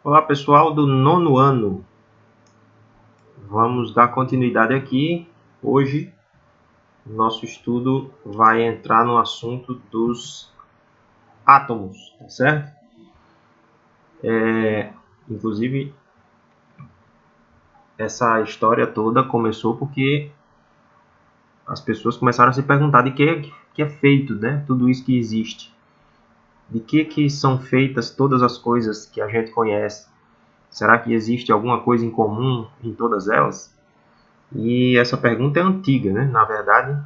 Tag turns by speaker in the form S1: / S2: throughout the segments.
S1: Olá pessoal do nono ano, vamos dar continuidade aqui. Hoje nosso estudo vai entrar no assunto dos átomos, tá certo? Inclusive essa história toda começou porque as pessoas começaram a se perguntar de que é feito, né? Tudo isso que existe. De que são feitas todas as coisas que a gente conhece? Será que existe alguma coisa em comum em todas elas? E essa pergunta é antiga, né? Na verdade,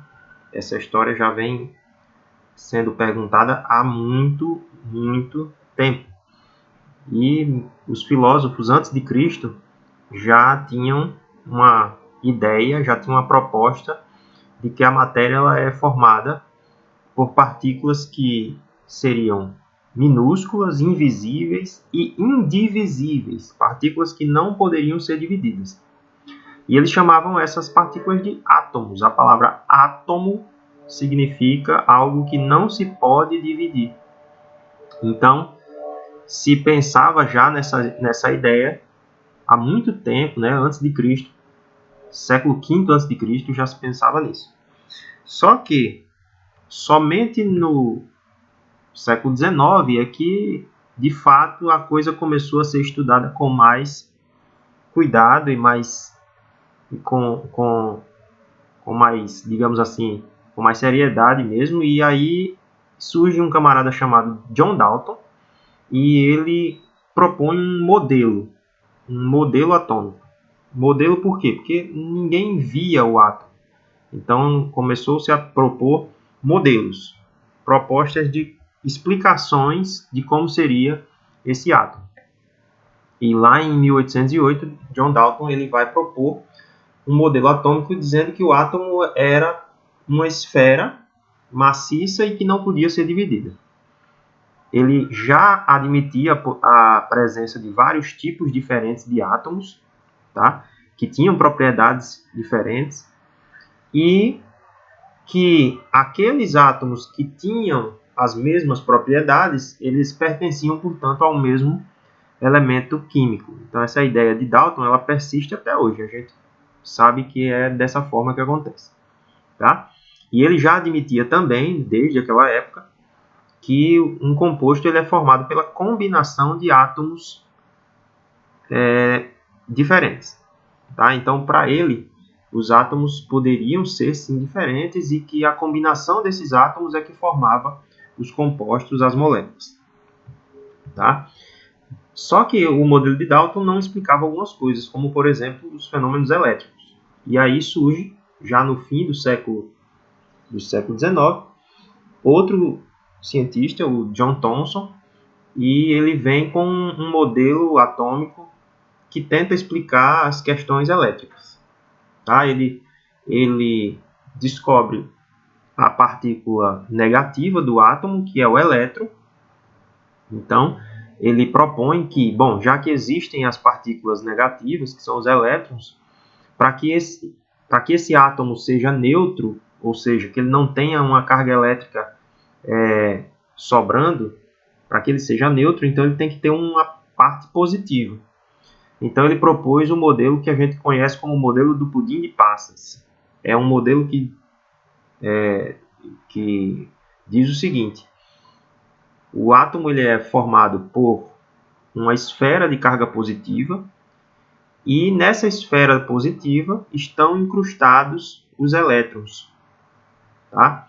S1: essa história já vem sendo perguntada há muito tempo. E os filósofos antes de Cristo já tinham uma ideia, já tinham uma proposta de que a matéria ela é formada por partículas que seriam minúsculas, invisíveis e indivisíveis, partículas que não poderiam ser divididas. E eles chamavam essas partículas de átomos. A palavra átomo significa algo que não se pode dividir. Então, se pensava já nessa ideia há muito tempo, né, antes de Cristo, século V antes de Cristo, já se pensava nisso. Só que somente no século XIX é que, de fato, a coisa começou a ser estudada com mais cuidado e mais com mais, digamos assim, com mais seriedade mesmo. E aí surge um camarada chamado John Dalton e ele propõe um modelo atômico. Modelo por quê? Porque ninguém via o átomo. Então começou-se a propor modelos, propostas de explicações de como seria esse átomo. E lá em 1808, John Dalton ele vai propor um modelo atômico dizendo que o átomo era uma esfera maciça e que não podia ser dividida. Ele já admitia a presença de vários tipos diferentes de átomos, tá? Que tinham propriedades diferentes, e que aqueles átomos que tinham as mesmas propriedades, eles pertenciam, portanto, ao mesmo elemento químico. Então, essa ideia de Dalton, ela persiste até hoje. A gente sabe que é dessa forma que acontece, tá? E ele já admitia também, desde aquela época, que um composto ele é formado pela combinação de átomos diferentes, tá? Então, para ele, os átomos poderiam ser sim diferentes e que a combinação desses átomos é que formava os compostos, as moléculas, tá? Só que o modelo de Dalton não explicava algumas coisas, como, por exemplo, os fenômenos elétricos. E aí surge, já no fim do século XIX, outro cientista, o John Thomson, e ele vem com um modelo atômico que tenta explicar as questões elétricas. Tá? Ele descobre a partícula negativa do átomo, que é o elétron. Então, ele propõe que, bom, já que existem as partículas negativas, que são os elétrons, para que esse átomo seja neutro, ou seja, que ele não tenha uma carga elétrica sobrando, para que ele seja neutro, então ele tem que ter uma parte positiva. Então ele propôs o modelo que a gente conhece como o modelo do pudim de passas. É um modelo que diz o seguinte: o átomo ele é formado por uma esfera de carga positiva e nessa esfera positiva estão incrustados os elétrons. Tá?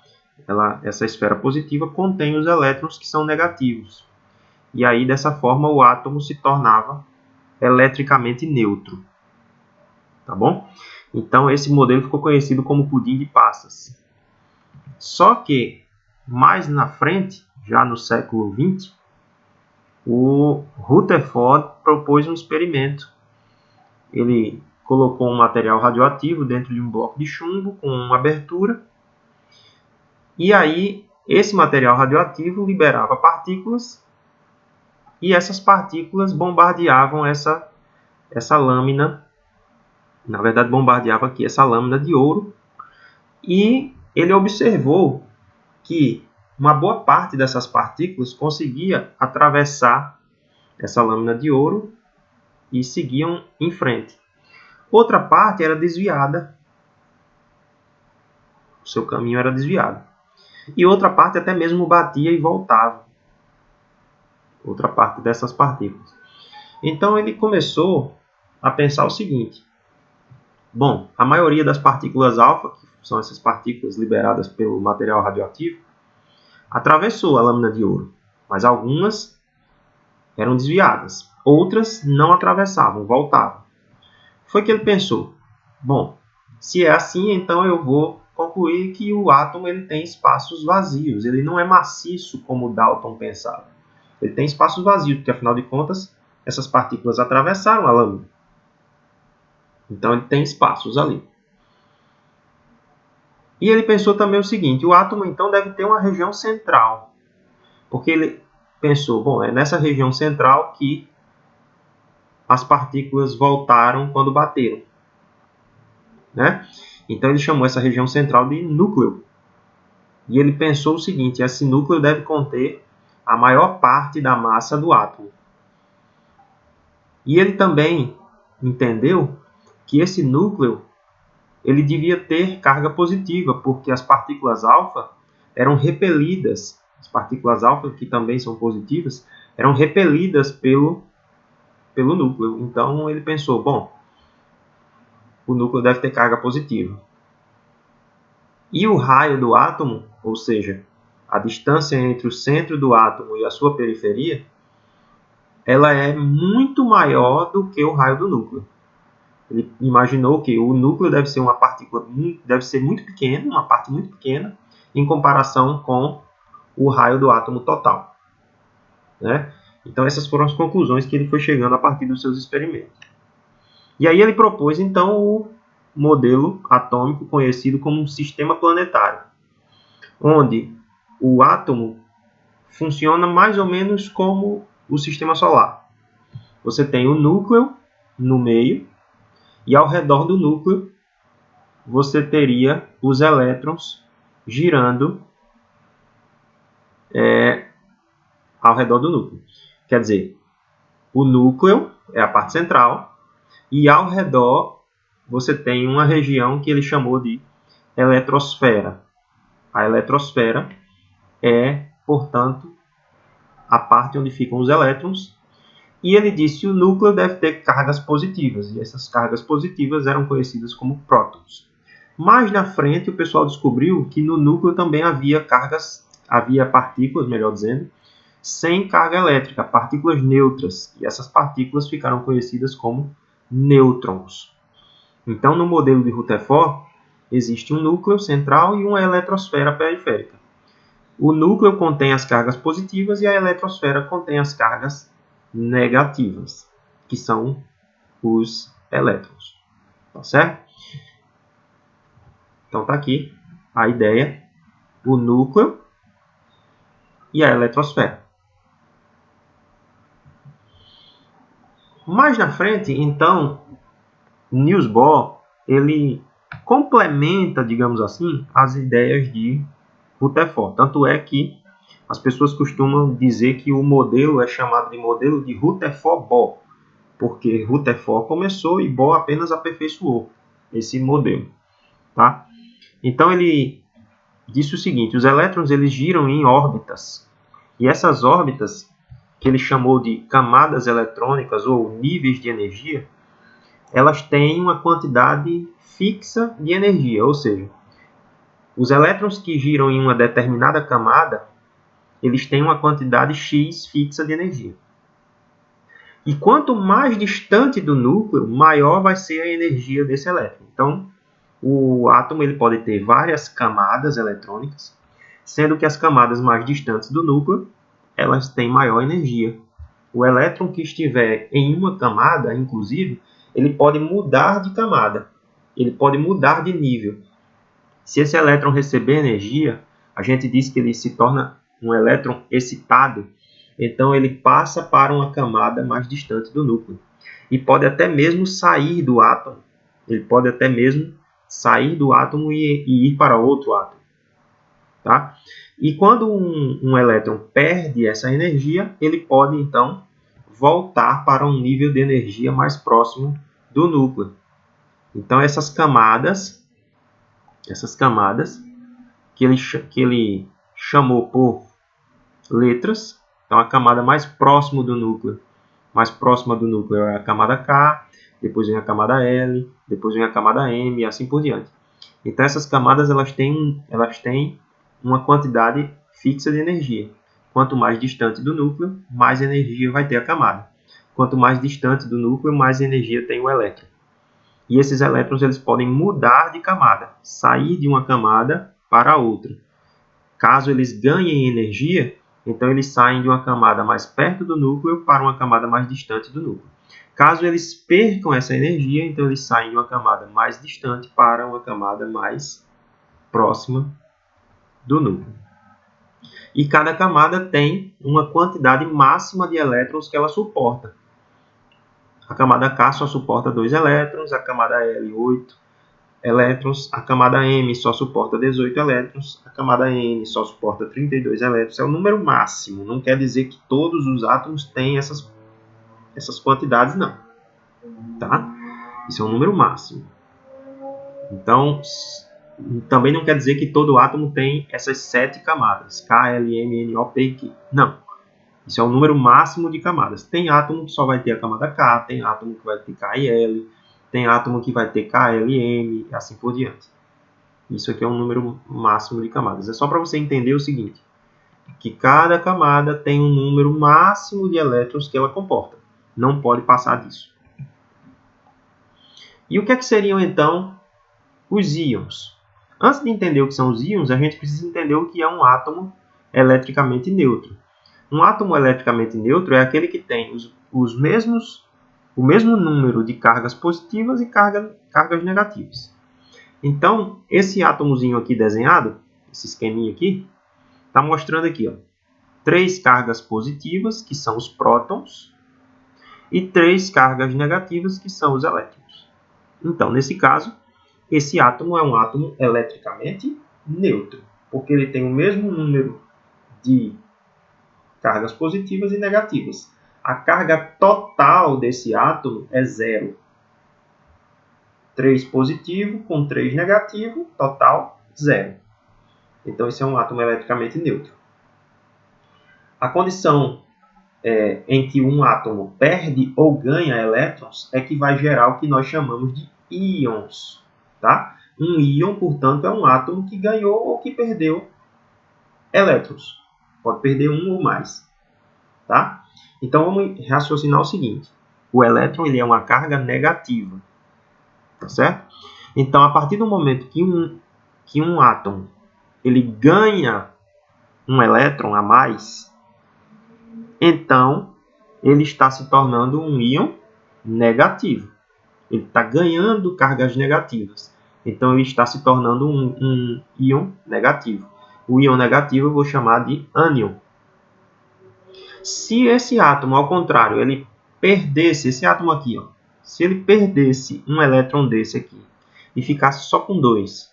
S1: Essa esfera positiva contém os elétrons que são negativos. E aí, dessa forma, o átomo se tornava eletricamente neutro. Tá bom? Então, esse modelo ficou conhecido como pudim de passas. Só que, mais na frente, já no século XX, o Rutherford propôs um experimento. Ele colocou um material radioativo dentro de um bloco de chumbo com uma abertura. E aí, esse material radioativo liberava partículas e essas partículas bombardeavam essa lâmina. Na verdade, bombardeava aqui essa lâmina de ouro. E ele observou que uma boa parte dessas partículas conseguia atravessar essa lâmina de ouro e seguiam em frente. Outra parte era desviada, o seu caminho era desviado. E outra parte até mesmo batia e voltava. Outra parte dessas partículas. Então ele começou a pensar o seguinte: bom, a maioria das partículas alfa, que são essas partículas liberadas pelo material radioativo, atravessou a lâmina de ouro, mas algumas eram desviadas, outras não atravessavam, voltavam. Foi que ele pensou: bom, se é assim, então eu vou concluir que o átomo ele tem espaços vazios, ele não é maciço como Dalton pensava. Ele tem espaços vazios, porque afinal de contas, essas partículas atravessaram a lâmina. Então ele tem espaços ali. E ele pensou também o seguinte: o átomo então deve ter uma região central. Porque ele pensou, bom, é nessa região central que as partículas voltaram quando bateram, né? Então ele chamou essa região central de núcleo. E ele pensou o seguinte: esse núcleo deve conter a maior parte da massa do átomo. E ele também entendeu que esse núcleo ele devia ter carga positiva, porque as partículas alfa eram repelidas, as partículas alfa, que também são positivas, eram repelidas pelo núcleo. Então ele pensou, bom, o núcleo deve ter carga positiva. E o raio do átomo, ou seja, a distância entre o centro do átomo e a sua periferia, ela é muito maior do que o raio do núcleo. Ele imaginou que o núcleo deve ser uma partícula, deve ser muito pequena, uma parte muito pequena, em comparação com o raio do átomo total, né? Então essas foram as conclusões que ele foi chegando a partir dos seus experimentos. E aí ele propôs então o modelo atômico conhecido como um sistema planetário, onde o átomo funciona mais ou menos como o sistema solar. Você tem o núcleo no meio, e ao redor do núcleo você teria os elétrons girando ao redor do núcleo. Quer dizer, o núcleo é a parte central e ao redor você tem uma região que ele chamou de eletrosfera. A eletrosfera é, portanto, a parte onde ficam os elétrons. E ele disse que o núcleo deve ter cargas positivas, e essas cargas positivas eram conhecidas como prótons. Mais na frente, o pessoal descobriu que no núcleo também havia partículas, melhor dizendo, sem carga elétrica, partículas neutras, e essas partículas ficaram conhecidas como nêutrons. Então, no modelo de Rutherford, existe um núcleo central e uma eletrosfera periférica. O núcleo contém as cargas positivas e a eletrosfera contém as cargas negativas, que são os elétrons. Tá certo? Então tá aqui a ideia, o núcleo e a eletrosfera. Mais na frente, então, Niels Bohr, ele complementa, digamos assim, as ideias de Rutherford. Tanto é que as pessoas costumam dizer que o modelo é chamado de modelo de Rutherford-Bohr, porque Rutherford começou e Bohr apenas aperfeiçoou esse modelo. Tá? Então ele disse o seguinte: os elétrons eles giram em órbitas, e essas órbitas, que ele chamou de camadas eletrônicas ou níveis de energia, elas têm uma quantidade fixa de energia, ou seja, os elétrons que giram em uma determinada camada, eles têm uma quantidade X fixa de energia. E quanto mais distante do núcleo, maior vai ser a energia desse elétron. Então, o átomo ele pode ter várias camadas eletrônicas, sendo que as camadas mais distantes do núcleo, elas têm maior energia. O elétron que estiver em uma camada, inclusive, ele pode mudar de camada, ele pode mudar de nível. Se esse elétron receber energia, a gente diz que ele se torna um elétron excitado, então ele passa para uma camada mais distante do núcleo. E pode até mesmo sair do átomo. Ele pode até mesmo sair do átomo e ir para outro átomo. Tá? E quando um elétron perde essa energia, ele pode então voltar para um nível de energia mais próximo do núcleo. Então essas camadas que ele chamou por letras, então a camada mais próxima do núcleo é a camada K, depois vem a camada L, depois vem a camada M e assim por diante. Então essas camadas elas têm uma quantidade fixa de energia. Quanto mais distante do núcleo, mais energia vai ter a camada. Quanto mais distante do núcleo, mais energia tem o elétron. E esses elétrons eles podem mudar de camada, sair de uma camada para outra. Caso eles ganhem energia, então eles saem de uma camada mais perto do núcleo para uma camada mais distante do núcleo. Caso eles percam essa energia, então eles saem de uma camada mais distante para uma camada mais próxima do núcleo. E cada camada tem uma quantidade máxima de elétrons que ela suporta. A camada K só suporta 2 elétrons, a camada L 8 elétrons, a camada M só suporta 18 elétrons, a camada N só suporta 32 elétrons. É o número máximo, não quer dizer que todos os átomos têm essas quantidades, não. Tá? Isso é um número máximo. Então, também não quer dizer que todo átomo tem essas 7 camadas, K, L, M, N, O, P e Q. Não. Isso é o número máximo de camadas. Tem átomo que só vai ter a camada K, tem átomo que vai ter K e L, tem átomo que vai ter K, L, M e assim por diante. Isso aqui é um número máximo de camadas. É só para você entender o seguinte, que cada camada tem um número máximo de elétrons que ela comporta. Não pode passar disso. E o que é que seriam, então, os íons? Antes de entender o que são os íons, a gente precisa entender o que é um átomo eletricamente neutro. Um átomo eletricamente neutro é aquele que tem o mesmo número de cargas positivas e cargas negativas. Então, esse átomozinho aqui desenhado, esse esqueminha aqui, está mostrando aqui, ó, 3 cargas positivas, que são os prótons, e 3 cargas negativas, que são os elétrons. Então, nesse caso, esse átomo é um átomo eletricamente neutro, porque ele tem o mesmo número de cargas positivas e negativas. A carga total desse átomo é 0. 3 positivo com 3 negativo, total 0. Então, esse é um átomo eletricamente neutro. A condição em que um átomo perde ou ganha elétrons é que vai gerar o que nós chamamos de íons. Tá? Um íon, portanto, é um átomo que ganhou ou que perdeu elétrons. Pode perder um ou mais. Tá? Então, vamos raciocinar o seguinte. O elétron ele é uma carga negativa. Tá certo? Então, a partir do momento que um átomo ele ganha um elétron a mais, então ele está se tornando um íon negativo. Ele está ganhando cargas negativas. Então, ele está se tornando um íon negativo. O íon negativo eu vou chamar de ânion. Se esse átomo, ao contrário, ele perdesse, esse átomo aqui, ó, se ele perdesse um elétron desse aqui e ficasse só com 2,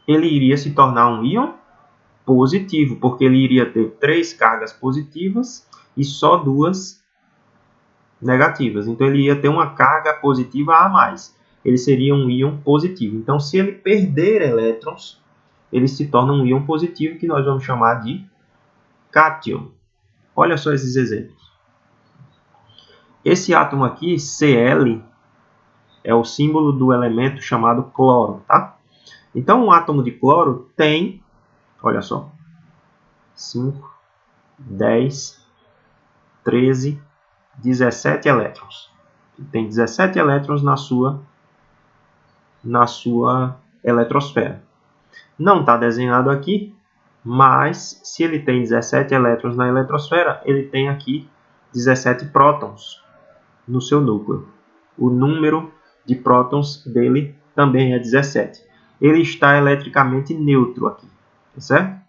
S1: ele iria se tornar um íon positivo, porque ele iria ter 3 cargas positivas e só 2 negativas. Então, ele ia ter uma carga positiva a mais. Ele seria um íon positivo. Então, se ele perder elétrons, ele se torna um íon positivo, que nós vamos chamar de cátion. Olha só esses exemplos. Esse átomo aqui, Cl, é o símbolo do elemento chamado cloro. Tá? Então, um átomo de cloro tem, olha só, 5, 10, 13, 17 elétrons. Tem 17 elétrons na sua eletrosfera. Não está desenhado aqui, mas se ele tem 17 elétrons na eletrosfera, ele tem aqui 17 prótons no seu núcleo. O número de prótons dele também é 17. Ele está eletricamente neutro aqui, tá certo?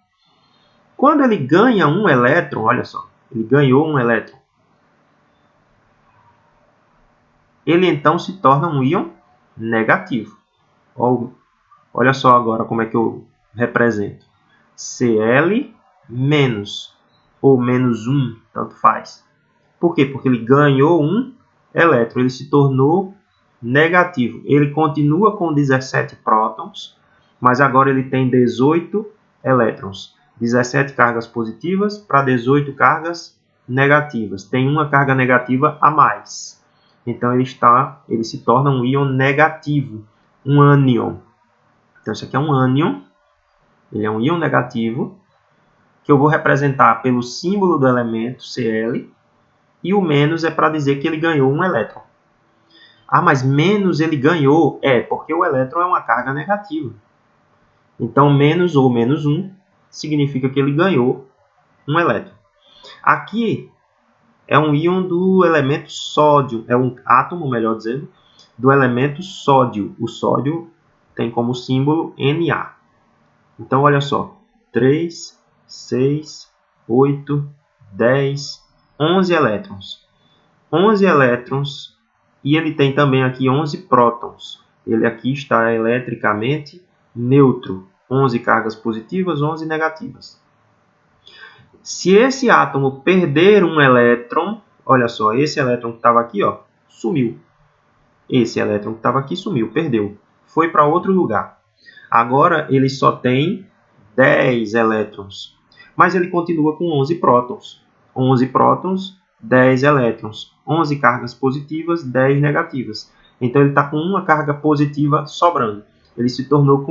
S1: Quando ele ganha um elétron, olha só, ele ganhou um elétron, ele então se torna um íon negativo. Olha só agora como é que eu represento. Cl menos ou menos 1, tanto faz. Por quê? Porque ele ganhou um elétron, ele se tornou negativo. Ele continua com 17 prótons, mas agora ele tem 18 elétrons. 17 cargas positivas para 18 cargas negativas. Tem uma carga negativa a mais. Então ele se torna um íon negativo, um ânion. Então isso aqui é um ânion, ele é um íon negativo, que eu vou representar pelo símbolo do elemento Cl, e o menos é para dizer que ele ganhou um elétron. Ah, mas menos ele ganhou? É, porque o elétron é uma carga negativa. Então, menos ou menos 1 significa que ele ganhou um elétron. Aqui é um íon do elemento sódio, é um átomo, melhor dizendo, do elemento sódio. O sódio tem como símbolo Na. Então, olha só, 3, 6, 8, 10, 11 elétrons. 11 elétrons e ele tem também aqui 11 prótons. Ele aqui está eletricamente neutro. 11 cargas positivas, 11 negativas. Se esse átomo perder um elétron, olha só, esse elétron que estava aqui, ó, sumiu. Esse elétron que estava aqui sumiu, perdeu. Foi para outro lugar. Agora ele só tem 10 elétrons. Mas ele continua com 11 prótons. 11 prótons, 10 elétrons. 11 cargas positivas, 10 negativas. Então ele está com uma carga positiva sobrando. Ele se tornou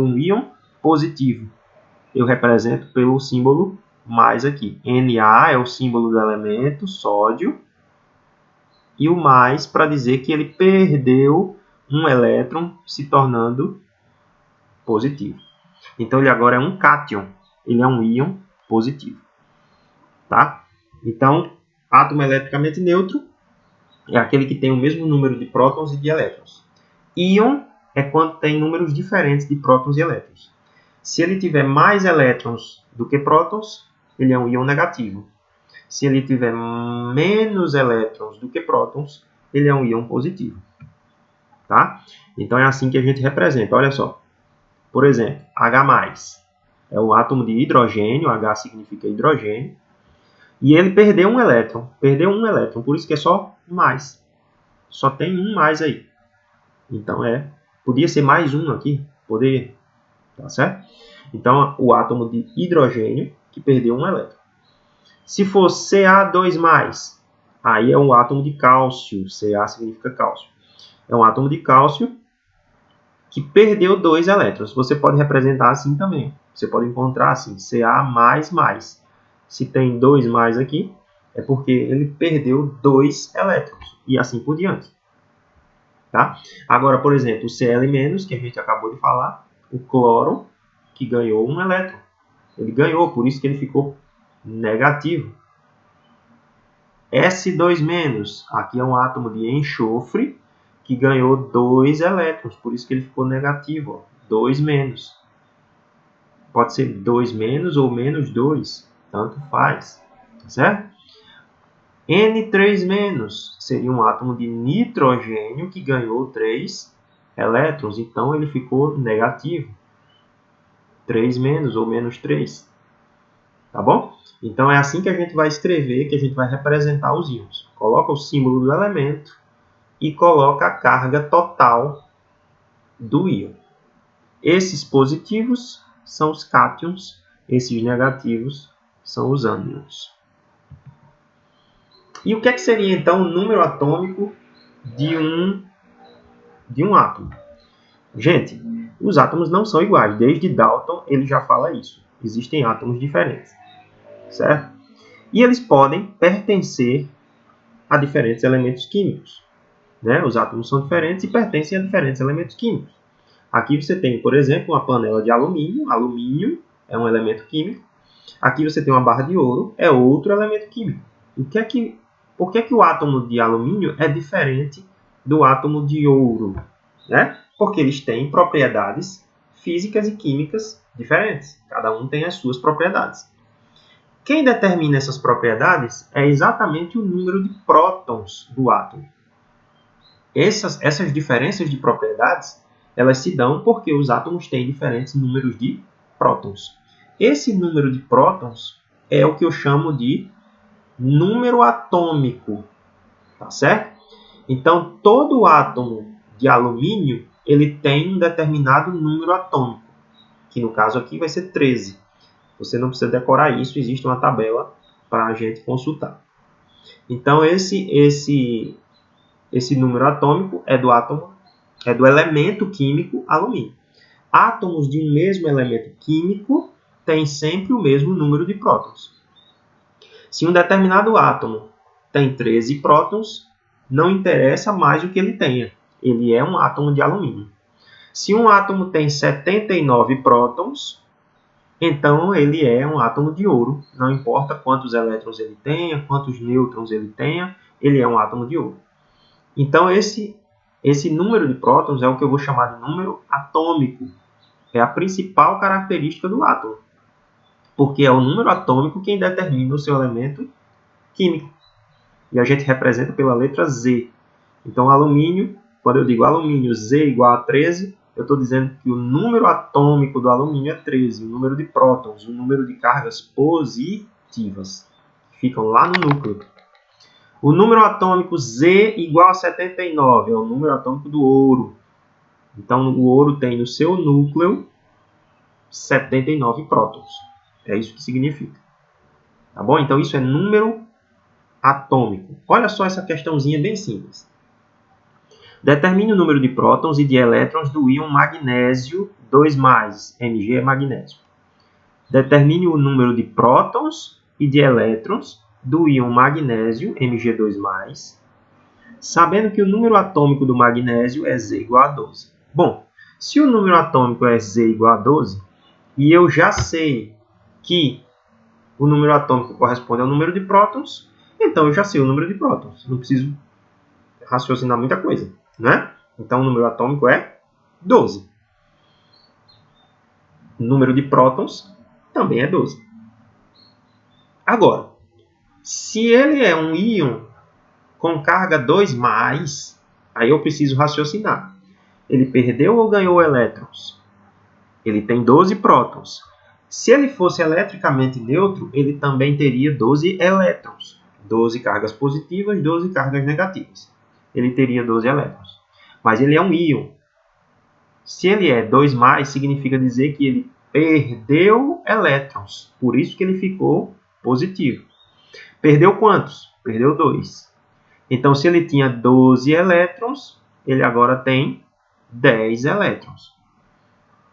S1: um íon positivo. Eu represento pelo símbolo mais aqui. Na é o símbolo do elemento sódio. E o mais para dizer que ele perdeu um elétron, se tornando positivo. Então ele agora é um cátion. Ele é um íon positivo. Tá? Então, átomo eletricamente neutro é aquele que tem o mesmo número de prótons e de elétrons. Íon é quando tem números diferentes de prótons e elétrons. Se ele tiver mais elétrons do que prótons, ele é um íon negativo. Se ele tiver menos elétrons do que prótons, ele é um íon positivo. Tá? Então é assim que a gente representa. Olha só. Por exemplo, H+, é o átomo de hidrogênio, H significa hidrogênio, e ele perdeu um elétron. Perdeu um elétron, por isso que é só mais. Só tem um mais aí. Então podia ser mais um aqui, poderia, tá certo? Então o átomo de hidrogênio que perdeu um elétron. Se for Ca2+, aí é um átomo de cálcio, Ca significa cálcio. É um átomo de cálcio que perdeu 2 elétrons. Você pode representar assim também. Você pode encontrar assim, Ca++. Se tem 2 mais aqui, é porque ele perdeu 2 elétrons. E assim por diante. Tá? Agora, por exemplo, o Cl-, que a gente acabou de falar, o cloro, que ganhou um elétron. Ele ganhou, por isso que ele ficou negativo. S2-, aqui é um átomo de enxofre, que ganhou 2 elétrons, por isso que ele ficou negativo. 2-. Pode ser 2- ou -2, tanto faz. Tá certo? N3- seria um átomo de nitrogênio que ganhou 3 elétrons, então ele ficou negativo. 3- ou -3. Tá bom? Então é assim que a gente vai escrever, que a gente vai representar os íons. Coloca o símbolo do elemento e coloca a carga total do íon. Esses positivos são os cátions, esses negativos são os ânions. E o que seria, então, o número atômico de um átomo? Gente, os átomos não são iguais. Desde Dalton ele já fala isso. Existem átomos diferentes. Certo? E eles podem pertencer a diferentes elementos químicos. Né? Os átomos são diferentes e pertencem a diferentes elementos químicos. Aqui você tem, por exemplo, uma panela de alumínio. Alumínio é um elemento químico. Aqui você tem uma barra de ouro, é outro elemento químico. Por que o átomo de alumínio é diferente do átomo de ouro? Né? Porque eles têm propriedades físicas e químicas diferentes. Cada um tem as suas propriedades. Quem determina essas propriedades é exatamente o número de prótons do átomo. Essas diferenças de propriedades, elas se dão porque os átomos têm diferentes números de prótons. Esse número de prótons é o que eu chamo de número atômico, tá certo? Então, todo átomo de alumínio ele tem um determinado número atômico, que no caso aqui vai ser 13. Você não precisa decorar isso, existe uma tabela para a gente consultar. Então, esse número atômico é do elemento químico alumínio. Átomos de um mesmo elemento químico têm sempre o mesmo número de prótons. Se um determinado átomo tem 13 prótons, não interessa mais o que ele tenha. Ele é um átomo de alumínio. Se um átomo tem 79 prótons, então ele é um átomo de ouro. Não importa quantos elétrons ele tenha, quantos nêutrons ele tenha, ele é um átomo de ouro. Então esse número de prótons é o que eu vou chamar de número atômico. É a principal característica do átomo. Porque é o número atômico quem determina o seu elemento químico. E a gente representa pela letra Z. Então, alumínio, quando eu digo alumínio Z igual a 13, eu estou dizendo que o número atômico do alumínio é 13, o número de prótons, o número de cargas positivas, que ficam lá no núcleo. O número atômico Z igual a 79, é o número atômico do ouro. Então, o ouro tem no seu núcleo 79 prótons. É isso que significa. Tá bom? Então, isso é número atômico. Olha só essa questãozinha bem simples. Determine o número de prótons e de elétrons do íon magnésio 2+, Mg é magnésio. Determine o número de prótons e de elétrons do íon magnésio, Mg2+, sabendo que o número atômico do magnésio é Z igual a 12. Bom, se o número atômico é Z igual a 12, e eu já sei que o número atômico corresponde ao número de prótons, então eu já sei o número de prótons. Não preciso raciocinar muita coisa, né? Então o número atômico é 12. O número de prótons também é 12. Agora, se ele é um íon com carga 2+, aí eu preciso raciocinar. Ele perdeu ou ganhou elétrons? Ele tem 12 prótons. Se ele fosse eletricamente neutro, ele também teria 12 elétrons. 12 cargas positivas, 12 cargas negativas. Ele teria 12 elétrons. Mas ele é um íon. Se ele é 2+, significa dizer que ele perdeu elétrons. Por isso que ele ficou positivo. Perdeu quantos? Perdeu 2. Então, se ele tinha 12 elétrons, ele agora tem 10 elétrons.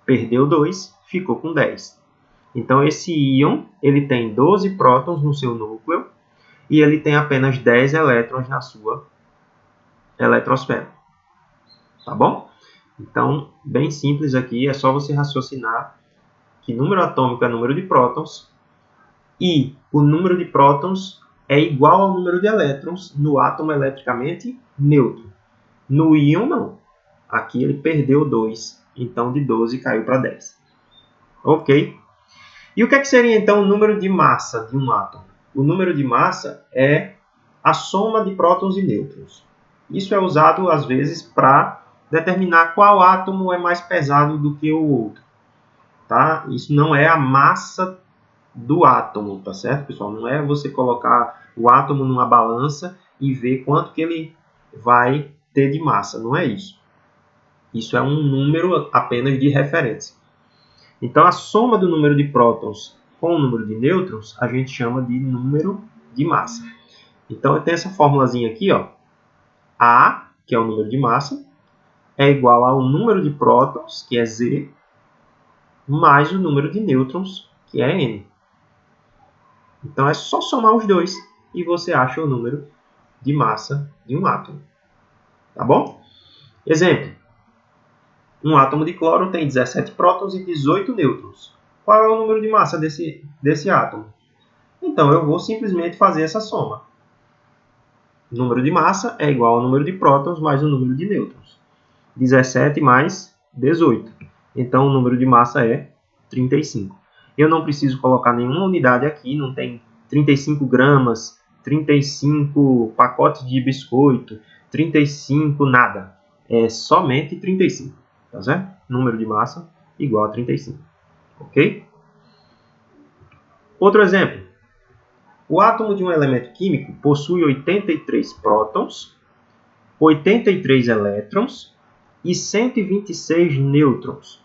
S1: Perdeu 2, ficou com 10. Então, esse íon ele tem 12 prótons no seu núcleo e ele tem apenas 10 elétrons na sua eletrosfera. Tá bom? Então, bem simples aqui, é só você raciocinar que número atômico é número de prótons e o número de prótons é igual ao número de elétrons no átomo eletricamente neutro. No íon, não. Aqui ele perdeu 2, então de 12 caiu para 10. Ok? E o que seria então o número de massa de um átomo? O número de massa é a soma de prótons e nêutrons. Isso é usado às vezes para determinar qual átomo é mais pesado do que o outro. Tá? Isso não é a massa do átomo, tá certo, pessoal? Não é você colocar o átomo numa balança e ver quanto que ele vai ter de massa. Não é isso. Isso é um número apenas de referência. Então, a soma do número de prótons com o número de nêutrons, a gente chama de número de massa. Então, eu tenho essa formulazinha aqui, ó. A, que é o número de massa, é igual ao número de prótons, que é Z, mais o número de nêutrons, que é N. Então, é só somar os dois e você acha o número de massa de um átomo. Tá bom? Exemplo. Um átomo de cloro tem 17 prótons e 18 nêutrons. Qual é o número de massa desse átomo? Então, eu vou simplesmente fazer essa soma. O número de massa é igual ao número de prótons mais o número de nêutrons. 17 mais 18. Então, o número de massa é 35. Eu não preciso colocar nenhuma unidade aqui, não tem 35 gramas, 35 pacotes de biscoito, 35 nada. É somente 35. Tá certo? Número de massa igual a 35. Ok? Outro exemplo. O átomo de um elemento químico possui 83 prótons, 83 elétrons e 126 nêutrons.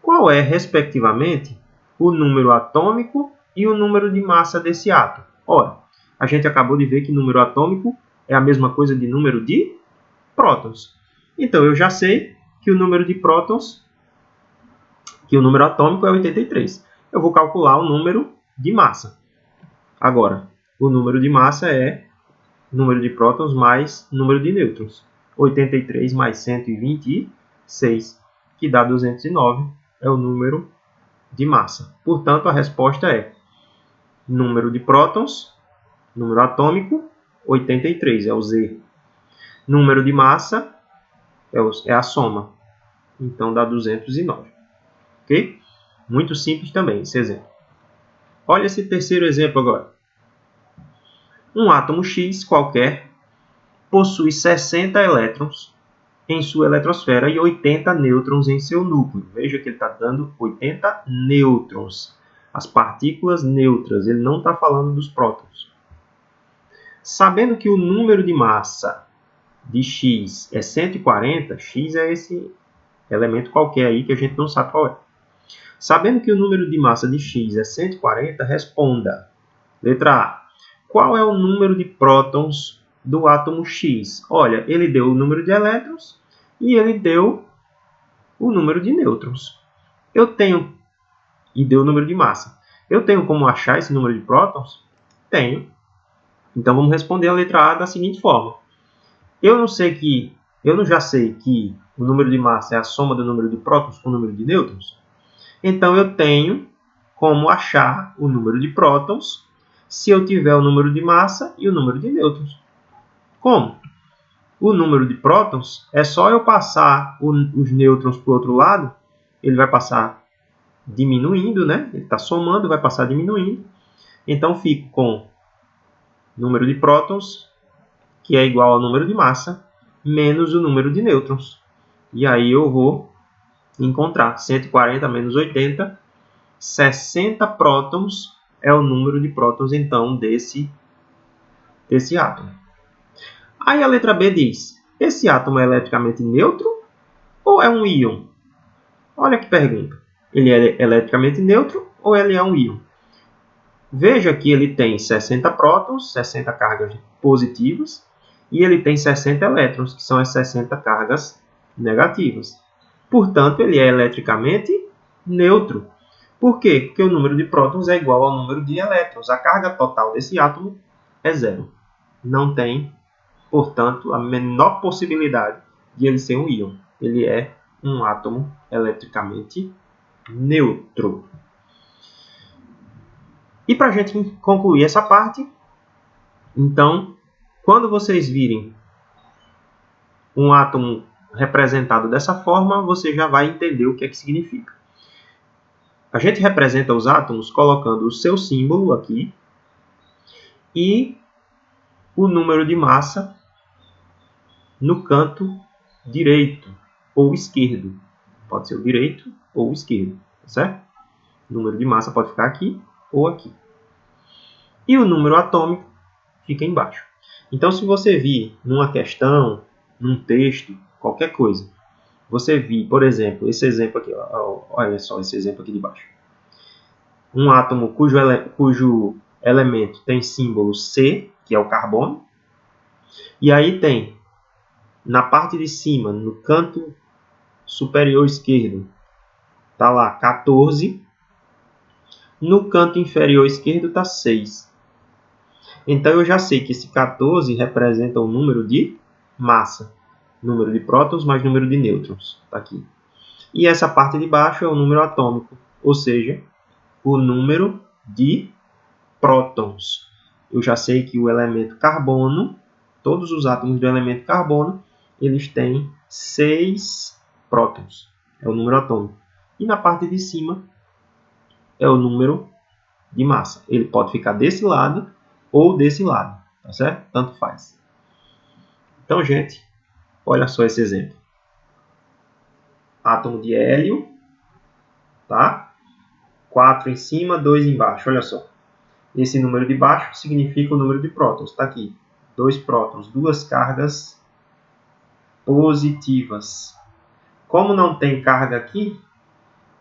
S1: Qual é, respectivamente, o número atômico e o número de massa desse átomo? Ora, a gente acabou de ver que número atômico é a mesma coisa de número de prótons. Então, eu já sei que o número de prótons, que o número atômico é 83. Eu vou calcular o número de massa. Agora, o número de massa é número de prótons mais número de nêutrons. 83 mais 126, que dá 209, é o número de massa. Portanto, a resposta é número de prótons, número atômico, 83, é o Z. Número de massa é a soma. Então, dá 209. Ok? Muito simples também esse exemplo. Olha esse terceiro exemplo agora. Um átomo X qualquer possui 60 elétrons em sua eletrosfera e 80 nêutrons em seu núcleo. Veja que ele está dando 80 nêutrons. As partículas neutras. Ele não está falando dos prótons. Sabendo que o número de massa de X é 140, X é esse elemento qualquer aí que a gente não sabe qual é. Sabendo que o número de massa de X é 140, responda. Letra A. Qual é o número de prótons do átomo X? Olha, ele deu o número de elétrons e ele deu o número de nêutrons. E deu o número de massa. Eu tenho como achar esse número de prótons? Tenho. Então, vamos responder a letra A da seguinte forma. Eu já sei que o número de massa é a soma do número de prótons com o número de nêutrons. Então, eu tenho como achar o número de prótons se eu tiver o número de massa e o número de nêutrons. Como? O número de prótons é só eu passar os nêutrons para o outro lado, ele vai passar diminuindo, né? Ele está somando, vai passar diminuindo. Então, fico com número de prótons, que é igual ao número de massa, menos o número de nêutrons. E aí eu vou encontrar 140 menos 80, 60 prótons é o número de prótons, então, desse átomo. Aí a letra B diz, esse átomo é eletricamente neutro ou é um íon? Olha que pergunta. Ele é eletricamente neutro ou ele é um íon? Veja que ele tem 60 prótons, 60 cargas positivas, e ele tem 60 elétrons, que são as 60 cargas negativas. Portanto, ele é eletricamente neutro. Por quê? Porque o número de prótons é igual ao número de elétrons. A carga total desse átomo é zero. Não tem, portanto, a menor possibilidade de ele ser um íon. Ele é um átomo eletricamente neutro. E para a gente concluir essa parte, então, quando vocês virem um átomo representado dessa forma, você já vai entender o que é que significa. A gente representa os átomos colocando o seu símbolo aqui e o número de massa no canto direito ou esquerdo. Pode ser o direito ou o esquerdo, certo? O número de massa pode ficar aqui ou aqui. E o número atômico fica embaixo. Então, se você vir numa questão, num texto, qualquer coisa, você vir, por exemplo, esse exemplo aqui, olha só esse exemplo aqui de baixo. Um átomo cujo elemento tem símbolo C, que é o carbono, e aí tem, na parte de cima, no canto superior esquerdo, está lá 14, no canto inferior esquerdo está 6. Então, eu já sei que esse 14 representa o número de massa. Número de prótons mais número de nêutrons. Está aqui. E essa parte de baixo é o número atômico. Ou seja, o número de prótons. Eu já sei que o elemento carbono, todos os átomos do elemento carbono, eles têm 6 prótons. É o número atômico. E na parte de cima é o número de massa. Ele pode ficar desse lado ou desse lado, tá certo? Tanto faz. Então, gente, olha só esse exemplo. Átomo de hélio, tá? 4 em cima, 2 embaixo, olha só. Esse número de baixo significa o número de prótons. Está aqui, 2 prótons, 2 cargas positivas. Como não tem carga aqui,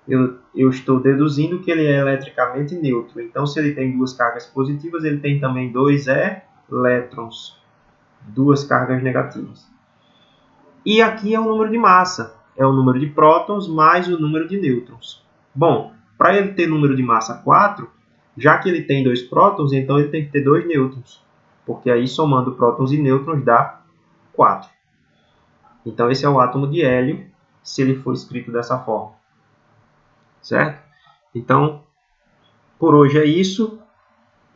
S1: eu estou deduzindo que ele é eletricamente neutro. Então, se ele tem 2 cargas positivas, ele tem também 2 elétrons, 2 cargas negativas. E aqui é o número de massa, é o número de prótons mais o número de nêutrons. Bom, para ele ter número de massa 4, já que ele tem 2 prótons, então ele tem que ter 2 nêutrons, porque aí somando prótons e nêutrons dá 4. Então esse é o átomo de hélio, se ele for escrito dessa forma. Certo? Então, por hoje é isso.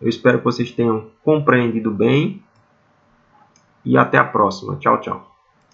S1: Eu espero que vocês tenham compreendido bem. E até a próxima. Tchau, tchau.